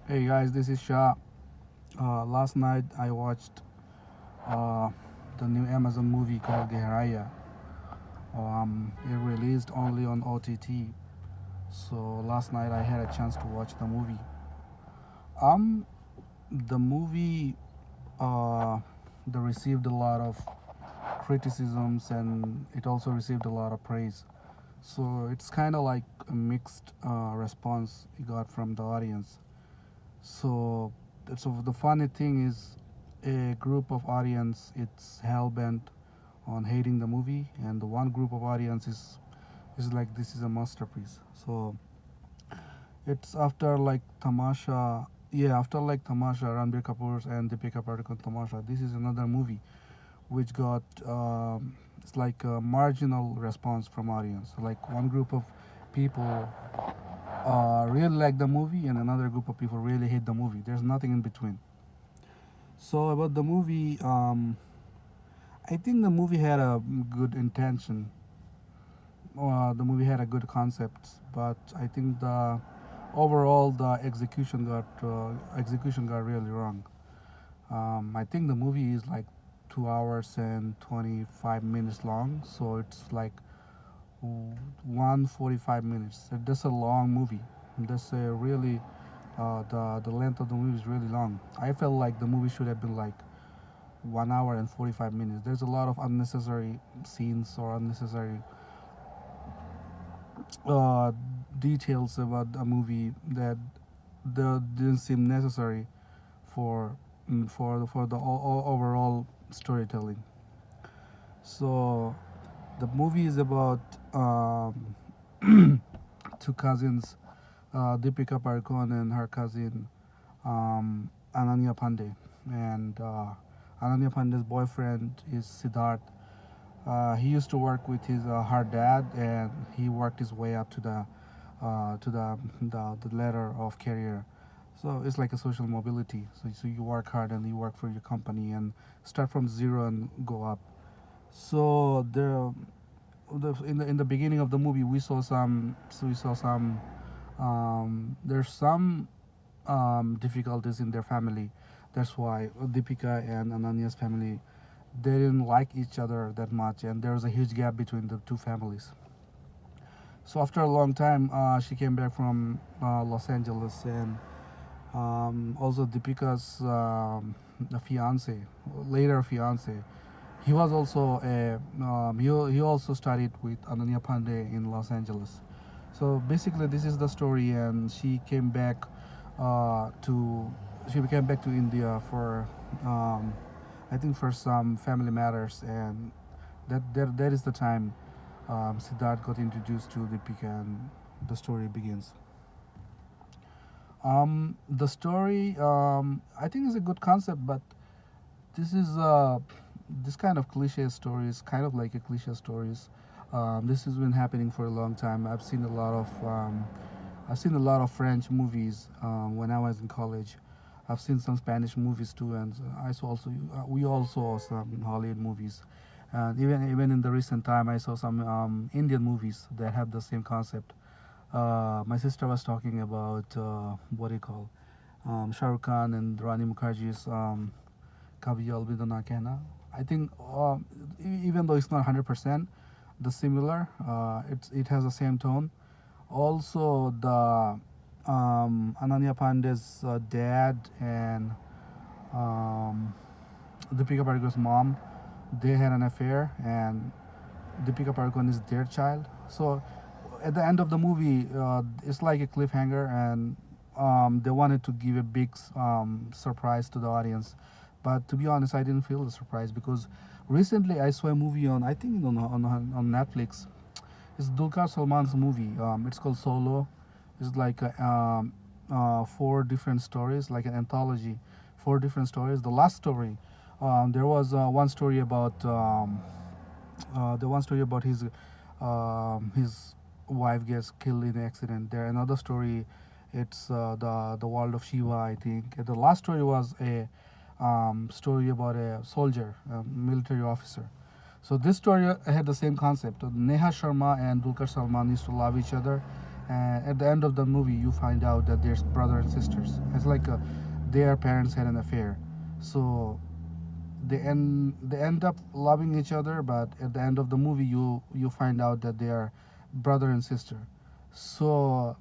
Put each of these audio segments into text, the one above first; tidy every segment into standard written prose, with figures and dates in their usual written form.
Hey guys, this is Shah. Last night I watched uh, the new Amazon movie called Gehraiyaan. It released only on OTT, so last night I had a chance to watch the movie. Um, the movie uh, the received a lot of criticisms and it also received a lot of praise. So it's kind of like a mixed response it got from the audience. So, so the funny thing is, a group of audience it's hell bent on hating the movie, and the one group of audience is like this is a masterpiece. So it's after like Tamasha, yeah, after like Tamasha, Ranbir Kapoor's and Deepika Padukone Tamasha. This is another movie which got it's like a marginal response from audience. Like one group of people really like the movie, and another group of people really hate the movie. There's nothing in between. So about the movie, I think the movie had a good intention. The movie had a good concept, but I think the overall the execution got really wrong. I think the movie is like 2 hours and 25 minutes long, so it's like 145 minutes. That's a long movie. That's a really the length of the movie is really long. I felt like the movie should have been like 1 hour and 45 minutes. There's a lot of unnecessary scenes or unnecessary uh, details about a movie that didn't seem necessary for for the overall storytelling. So the movie is about two cousins, Deepika Parkon and her cousin Ananya Pandey, and Ananya Pandey's boyfriend is Siddharth. He used to work with his her dad, and he worked his way up to the ladder of career. So it's like a social mobility. So you work hard and you work for your company and start from zero and go up. So in the beginning of the movie we saw some there's some difficulties in their family. That's why Deepika and Ananya's family they didn't like each other that much, and there was a huge gap between the two families. So after a long time, she came back from Los Angeles, and also Deepika's fiance, later fiance, he was also he also studied with Ananya Pandey in Los Angeles. So basically, this is the story, and to she came back to India for I think for some family matters, and that is the time Siddharth got introduced to Deepika, and the story begins. The story I think is a good concept, but this is this kind of cliche stories, kind of like a cliche stories. This has been happening for a long time. I've seen a lot of French movies when I was in college. I've seen some Spanish movies too, and we also saw some Hollywood movies. And even in the recent time, I saw some Indian movies that have the same concept. My sister was talking about what do you call Shah Rukh Khan and Rani Mukherjee's Kabhi Alvida Na Kehna. I think even though it's not 100% the similar, it has the same tone. Also, the Ananya Pandey's dad and um, Deepika Padukone's mom, they had an affair, and Deepika Padukone is their child. So at the end of the movie, it's like a cliffhanger, and they wanted to give a big surprise to the audience. But to be honest, I didn't feel the surprise because recently I saw a movie on I think on Netflix. It's Dulquer Salman's movie. It's called Solo. It's like four different stories, like an anthology, four different stories. The last story, there was the one story about his wife gets killed in an accident. There another story, it's the world of Shiva, I think. And the last story was a story about a soldier, a military officer. So this story had the same concept. Neha Sharma and Dulquer Salman used to love each other, And at the end of the movie, you find out that there's brother and sisters. It's like their parents had an affair, so they end up loving each other. But at the end of the movie, you find out that they are brother and sister. So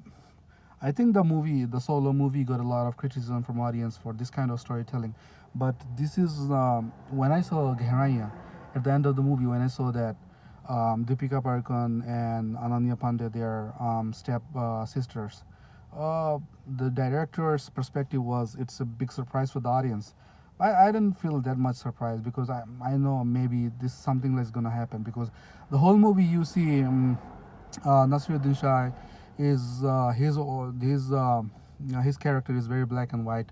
I think the solo movie, got a lot of criticism from audience for this kind of storytelling. But this is when I saw Gehraiyaan, at the end of the movie, when I saw that Deepika Padukone and Ananya Pandey, they are step sisters. Uh, the director's perspective was it's a big surprise for the audience. I didn't feel that much surprised because I know maybe this something that's gonna happen because the whole movie you see Nasiruddin Shah is his character is very black and white.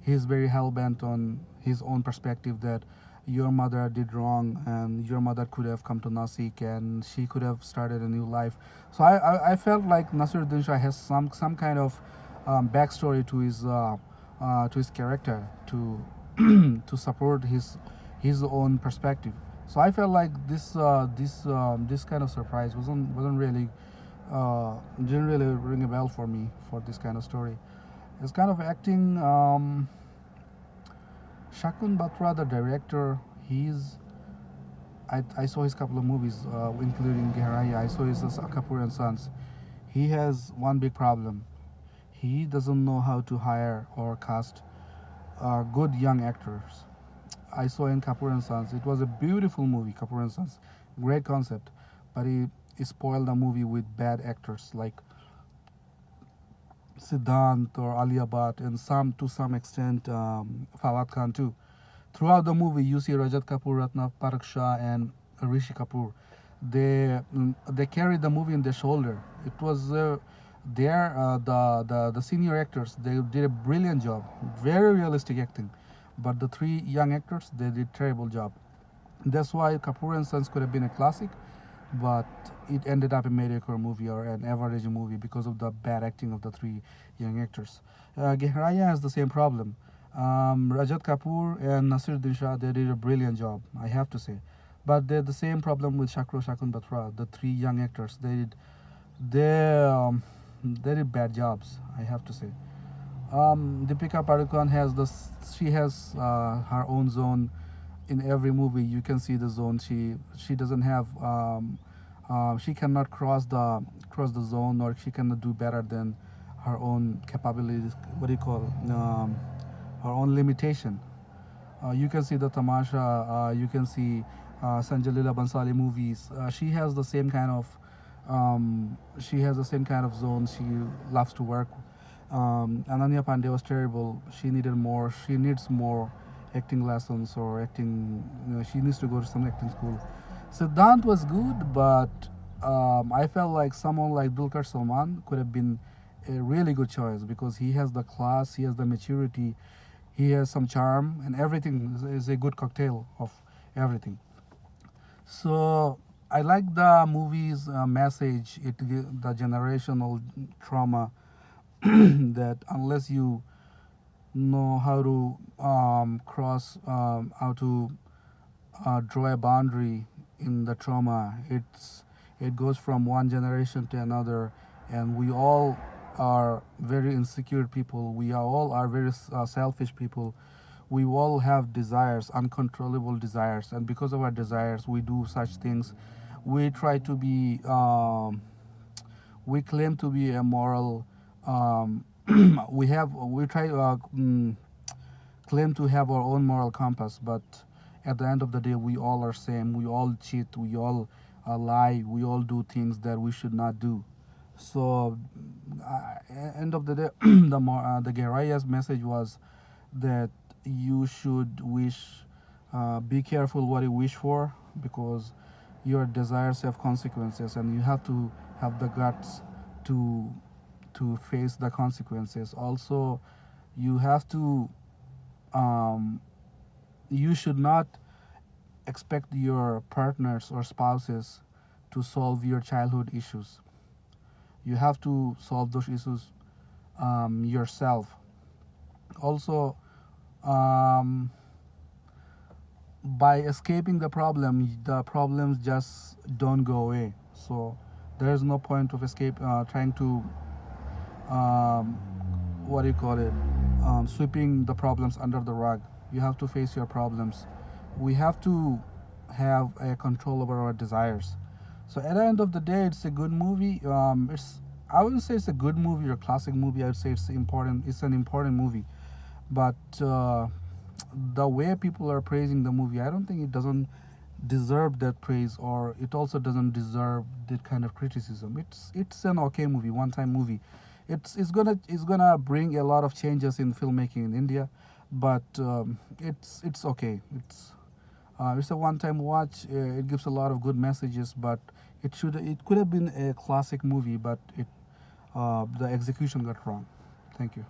He's very hell bent on his own perspective that your mother did wrong and your mother could have come to Nasik and she could have started a new life. So I felt like Nasiruddin Shah has some kind of backstory to his character to to support his own perspective. So I felt like this kind of surprise wasn't really didn't really ring a bell for me for this kind of story. It's kind of acting. Shakun Batra, the director, I saw his couple of movies, including Gehraiyaan. I saw his Kapoor and Sons. He has one big problem. He doesn't know how to hire or cast good young actors. I saw in Kapoor and Sons. It was a beautiful movie, Kapoor and Sons. Great concept. But he spoiled the movie with bad actors like Siddhant or Ali Abad and some to some extent Fawad Khan too. Throughout the movie, you see Rajat Kapoor, Ratna Parak Shah, and Rishi Kapoor. They carried the movie on their shoulder. It was the senior actors. They did a brilliant job, very realistic acting. But the three young actors, they did terrible job. That's why Kapoor and Sons could have been a classic, but it ended up a mediocre movie or an average movie because of the bad acting of the three young actors. Gehraiyaan has the same problem. Rajat Kapoor and Nasiruddin Shah, they did a brilliant job, I have to say. But they're the same problem with Shakun Batra, the three young actors. They did bad jobs, I have to say. Deepika Padukone she has her own zone in every movie. You can see the zone. She doesn't have she cannot cross the zone, or she cannot do better than her own capabilities. What do you call her own limitation? You can see the Tamasha. You can see Sanjay Leela Bansali movies. She has the same kind of zone. She loves to work. Ananya Pandey was terrible. She needs more acting lessons or acting. She needs to go to some acting school. Siddhant was good, but I felt like someone like Dulquer Salman could have been a really good choice because he has the class, he has the maturity, he has some charm, and everything is a good cocktail of everything. So I like the movie's message. The generational trauma that unless you know how to draw a boundary in the trauma, it goes from one generation to another, and we all are very insecure people. We all are very selfish people. We all have desires, uncontrollable desires, and because of our desires, we do such things. We try to be we claim to be a moral we try claim to have our own moral compass, but at the end of the day, we all are same. We all cheat. We all lie. We all do things that we should not do. So, end of the day, the Gehraiyaa's message was that you should be careful what you wish for, because your desires have consequences, and you have to have the guts to face the consequences. Also, you have to you should not expect your partners or spouses to solve your childhood issues. You have to solve those issues yourself. Also, um, by escaping the problems just don't go away. So There is no point of escape trying to um, what do you call it, sweeping the problems under the rug. You have to face your problems. We have to have a control over our desires. So at the end of the day, it's a good movie. It's, I wouldn't say it's a good movie or classic movie. I would say it's important. It's an important movie, but the way people are praising the movie, I don't think it doesn't deserve that praise, or it also doesn't deserve that kind of criticism. It's an okay movie, one time movie. It's gonna bring a lot of changes in filmmaking in India, but it's okay. It's a one time watch. It gives a lot of good messages, but it could have been a classic movie, but the execution got wrong. Thank you.